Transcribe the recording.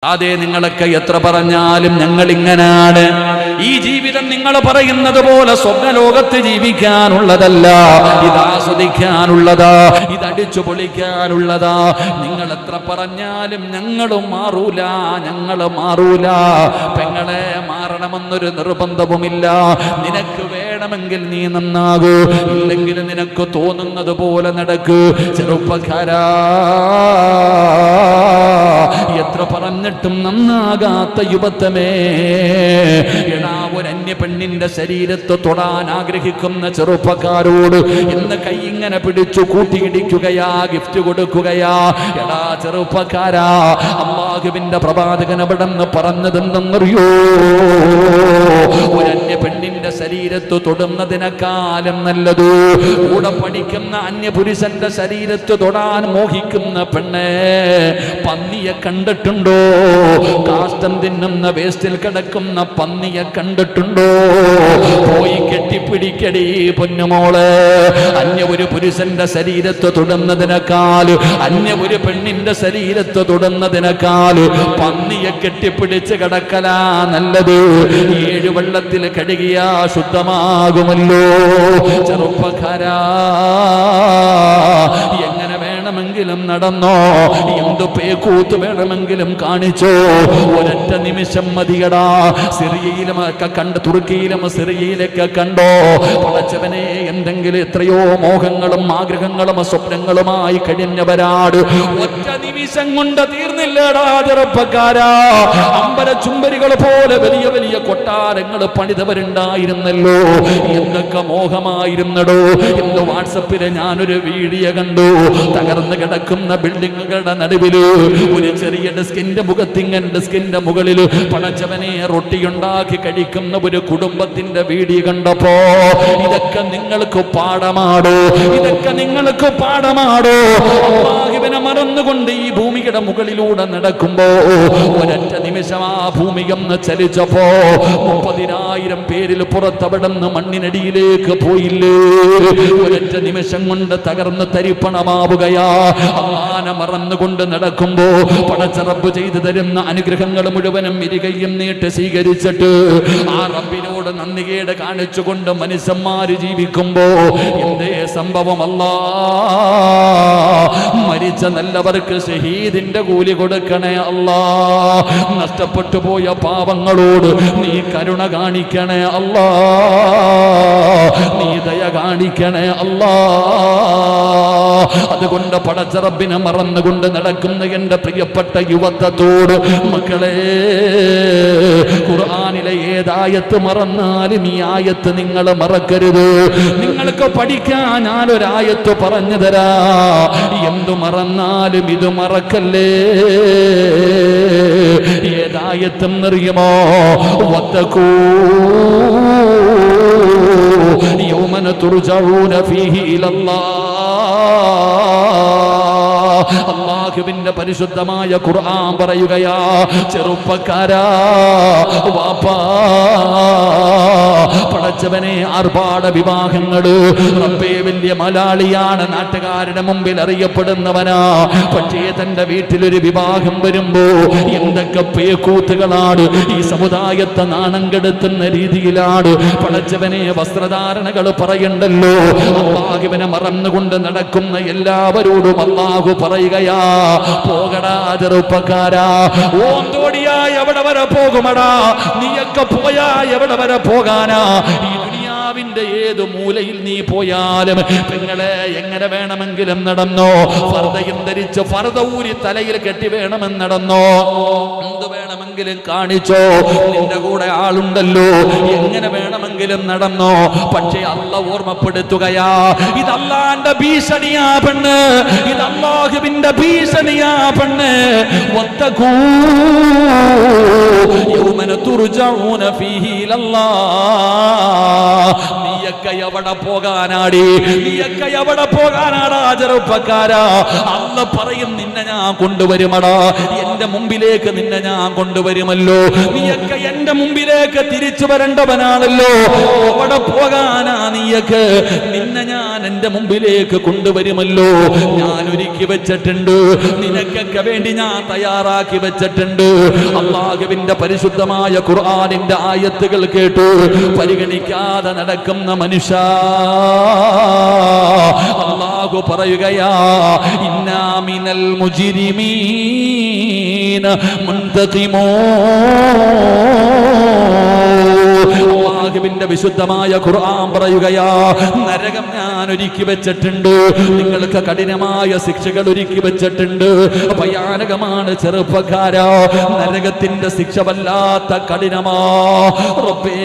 അതെ, നിങ്ങളൊക്കെ എത്ര പറഞ്ഞാലും ഞങ്ങൾ ഇങ്ങനാണ്. ഈ ജീവിതം നിങ്ങൾ പറയുന്നത് പോലെ സ്വപ്നലോകത്ത് ജീവിക്കാനുള്ളതല്ല, ഇത് ആസ്വദിക്കാനുള്ളതാ, ഇത് അടിച്ചു പൊളിക്കാനുള്ളതാ. നിങ്ങൾ എത്ര പറഞ്ഞാലും ഞങ്ങളും മാറൂല, ഞങ്ങൾ മാറൂല. പെങ്ങളെ, മാറണമെന്നൊരു നിർബന്ധവുമില്ല. നിനക്ക് വേണമെങ്കിൽ നീ നന്നാകൂ, ഇല്ലെങ്കിൽ നിനക്ക് തോന്നുന്നത് പോലെ നടക്കൂ. ചെറുപ്പക്കാരാ, എത്ര പറഞ്ഞിട്ടും നന്നാകാത്ത യുവത്വമേ, എടാ, ഒരു അന്യ പെണ്ണിന്റെ ശരീരത്തെ തൊടാൻ ആഗ്രഹിക്കുന്ന ചെറുപ്പക്കാരോട് ഇന്ന് കൈ ഇങ്ങനെ പിടിച്ചു കൂട്ടിയിടിക്കുകയാ, ഗിഫ്റ്റ് കൊടുക്കുകയാ. എടാ ചെറുപ്പക്കാരാ, അല്ലാഹുവിന്റെ പ്രവാചകൻ അവിടെ നിന്ന് പറഞ്ഞതെന്തെന്നറിയോ? ഒരു അന്യ പെണ്ണിന്റെ ശരീരത്ത് തൊടുന്നതിനേക്കാളും നല്ലത് കൂടെ പഠിക്കുന്ന അന്യപുരുഷന്റെ ശരീരത്ത് തൊടാൻ മോഹിക്കുന്ന പെണ്ണെ, പന്നിയെ കണ്ടിട്ടുണ്ടോ? കാഷ്ടം തിന്നുന്ന വേസ്റ്റിൽ കിടക്കുന്ന പന്നിയെ കണ്ടിട്ടുണ്ടോ? പോയി കെട്ടിപ്പിടിക്കടി പൊന്നുമോള്. അന്യ ഒരു പുരുഷന്റെ ശരീരത്ത് തൊടുന്നതിനേക്കാൾ, അന്യ ഒരു പെണ്ണിന്റെ ശരീരത്ത് തൊടുന്നതിനേക്കാൾ പന്നിയെ കെട്ടിപ്പിടിച്ച് കിടക്കലാ നല്ലത്. 7 വെള്ളത്തിൽ കഴുകിയാ ശുദ്ധമാകുമല്ലോ. ചെറുപ്പക്കാരാ, എങ്ങനെ വേണമെങ്കിലും നടന്നോ, എന്തു പേക്കൂത്ത് വേണമെങ്കിലും കാണിച്ചോ, ഒരൊറ്റ നിമിഷം മതിയടാ. സിറിയയിലും ഒക്കെ കണ്ട്, തുർക്കിയിലും സിറിയയിലൊക്കെ കണ്ടോ? പടച്ചവനെ, എന്തെങ്കിലും എത്രയോ മോഹങ്ങളും ആഗ്രഹങ്ങളും സ്വപ്നങ്ങളുമായി കഴിഞ്ഞവരാട് ഒറ്റ നിമിഷം കൊണ്ട് തീർന്നില്ലടാ ചെറുപ്പക്കാരാ. അമ്പല ചുംബരികൾ പോലെ വലിയ വലിയ കൊട്ടാരങ്ങൾ പണിതവരുണ്ടായിരുന്നല്ലോ. എന്തൊക്കെ മോഹമായിരുന്നടോ. എന്ത് വാട്സപ്പില് ഞാനൊരു വീഡിയോ കണ്ടു. തകർന്നു കിടക്കുന്ന ബിൽഡിങ്ങുകളുടെ നടുവില് ഒരു ചെറിയ ഡെസ്കിന്റെ ഡെസ്കിന്റെ മുകളിൽ പടച്ചവനെ റൊട്ടിയുണ്ടാക്കി കഴിക്കുന്ന ഒരു കുടുംബത്തിന്റെ വീഡിയോ കണ്ടപ്പോ, ഇതൊക്കെ നിങ്ങൾക്ക് പാഠമാടോ? ഇതൊക്കെ നിങ്ങൾക്ക് പാഠമാടോ? അല്ലാഹുവിനെ മറന്നുകൊണ്ട് ഈ ഭൂമിയുടെ മുകളിലൂടെ നടക്കുമ്പോ ഒരൊറ്റ നിമിഷം ആ ഭൂമി ഒന്ന് ചലിച്ചപ്പോ 30,000 പേരിൽ പുറത്തവിടുന്ന് മണ്ണിനടിയിലേക്ക് പോയില്ലേ? ഒരൊറ്റ നിമിഷം കൊണ്ട് തകർന്ന് തരിപ്പണമാവുകയാ. അല്ലാഹുവിനെ മറന്നുകൊണ്ട് നടക്കുമ്പോ പടച്ച റബ്ബ് ചെയ്തു തരുന്ന അനുഗ്രഹങ്ങൾ മുഴുവനും ഇരുകയും നീട്ട് സ്വീകരിച്ചിട്ട് ആ റബ്ബിനോട് നന്ദികേട് കാണിച്ചുകൊണ്ട് മനുഷ്യന്മാര് ജീവിക്കുമ്പോ എന്തേ സംഭവം? അല്ലാ, മരിച്ച നല്ലവർക്ക് ഷഹീദിന്റെ കൂലി കൊടുക്കണേ അല്ലാ. നഷ്ടപ്പെട്ടു പോയ പാവങ്ങളോട് നീ കരുണ കാണിക്കണേ അല്ലാ, നീ ദയ കാണിക്കണേ അല്ലാ. അതുകൊണ്ട് പടച്ച റബ്ബിനെ മറന്നുകൊണ്ട് നടക്കുന്ന എന്റെ പ്രിയപ്പെട്ട യുവത്വത്തോട്, മക്കളെ, ഖുർആനിലെ ഏതായത്ത് മറന്നാലും ഈ ആയത്ത് നിങ്ങൾ മറക്കരുത്. നിങ്ങൾക്ക് പഠിക്കാൻ ഞാനൊരായത്ത് പറഞ്ഞു തരാ. എന്തു മറന്നാലും ഇത് മറക്കല്ലേ. ഏതായത്തെന്നറിയുമോ? വത്തഖൂ യൗമൻ തുർജഊന ഫീഹി ഇലല്ലാഹ്. അല്ലാഹുവിന്റെ പരിശുദ്ധമായ ഖുർആൻ പറയുകയാ, ചെറുപ്പക്കാരാ, വാപ്പാ, പടച്ചവനെ, ആർഭാട വിവാഹങ്ങള്, റബ്ബേ വലിയ മലയാളിയാണ്, നാട്ടുകാരുടെ മുമ്പിൽ അറിയപ്പെടുന്നവനാ. പക്ഷേ തന്റെ വീട്ടിലൊരു വിവാഹം വരുമ്പോ എന്തൊക്കെ പേക്കൂത്തുകളാണ്. ഈ സമുദായത്തെ നാണം കെടുത്തുന്ന രീതിയിലാണ് പടച്ചവനെ വസ്ത്രധാരണകൾ പറയണ്ടല്ലോ. അല്ലാഹുവിനെ മറന്നുകൊണ്ട് നടക്കുന്ന എല്ലാവരോടും അല്ലാഹു പറയുകയാ, പോകടാ ചെറുപ്പക്കാരാ, ഓന്തോടിയാ എവിടെ വരെ പോകുമടാ? നീയൊക്കെ പോയാ എവിടെ വരെ പോകാനാ? ഈ ദുനിയാവിന്റെ ഏത് മൂലയിൽ നീ പോയാലും പെങ്ങളെ, എങ്ങനെ വേണമെങ്കിലും നടന്നോ. ഫർദയും ധരിച്ച് ഫർദ ഊരി തലയിൽ കെട്ടി വേണമെന്ന് നടന്നോ. എന്ത് വേണമെങ്കിലും കാണിച്ചോ. നിന്റെ കൂടെ ആളുണ്ടല്ലോ. എങ്ങനെ വേണമെങ്കിലും നടന്നോ. പക്ഷേ അല്ല ഓർമ്മപ്പെടുത്തുകയാ, ഇത് അല്ലാഹുവിന്റെ ഭീഷണിയാ പെണ്ണ്, ഇത് അല്ലാഹുവിന്റെ ഭീഷണിയാ പെണ്ണ്. വത്തഖൂ യൗമൻ തുർജഊന ഫീഹി ഇലല്ലാഹ്. നീയൊക്കെ എവിടെ പോകാനാടി? നീയൊക്കെ എവിടെ പോകാനാടാ ചെറുപ്പക്കാരാ? അല്ല പറയും, നിന്നെ ഞാൻ കൊണ്ടുവരുമടാ, എന്റെ മുമ്പിലേക്ക് നിന്നെ ഞാൻ കൊണ്ടുവരുമല്ലോ. നീയൊക്കെ എന്റെ മുമ്പിലേക്ക് തിരിച്ചു വരേണ്ടവനാണല്ലോ. അവിടെ പോകാനാ നീയൊക്കെ? നിന്നെ ഞാൻ എന്റെ മുമ്പിലേക്ക് കൊണ്ടുവരുമല്ലോ. ഞാൻ ഒരുക്കി വെച്ചിട്ടുണ്ട്, നിനക്കൊക്കെ വേണ്ടി ഞാൻ തയ്യാറാക്കി വെച്ചിട്ടുണ്ട്. അല്ലാഹുവിന്റെ പരിശുദ്ധമായ ഖുർആനിന്റെ ആയത്തുകൾ കേട്ടു പരിഗണിക്കാതെ നടക്കുന്ന മനുഷ്യ, അല്ലാഹു പറയുകയാ, ഇന്നാ മിനൽ മുജ്രിമീന അല്ലാഹുവിന്റെ വിശുദ്ധമായ ഖുർആൻ പറയുകയാ, നരകം ഞാൻ ഒരുക്കി വെച്ചിട്ടുണ്ട്, നിങ്ങൾക്ക് കഠിനമായ ശിക്ഷകൾ ഒരുക്കി വെച്ചിട്ടുണ്ട്. ഭയാനകമാണ് ചെറുപ്പക്കാരാ, നരകത്തിന്റെ ശിക്ഷ വല്ലാത്ത കഠിനമാ. റബ്ബേ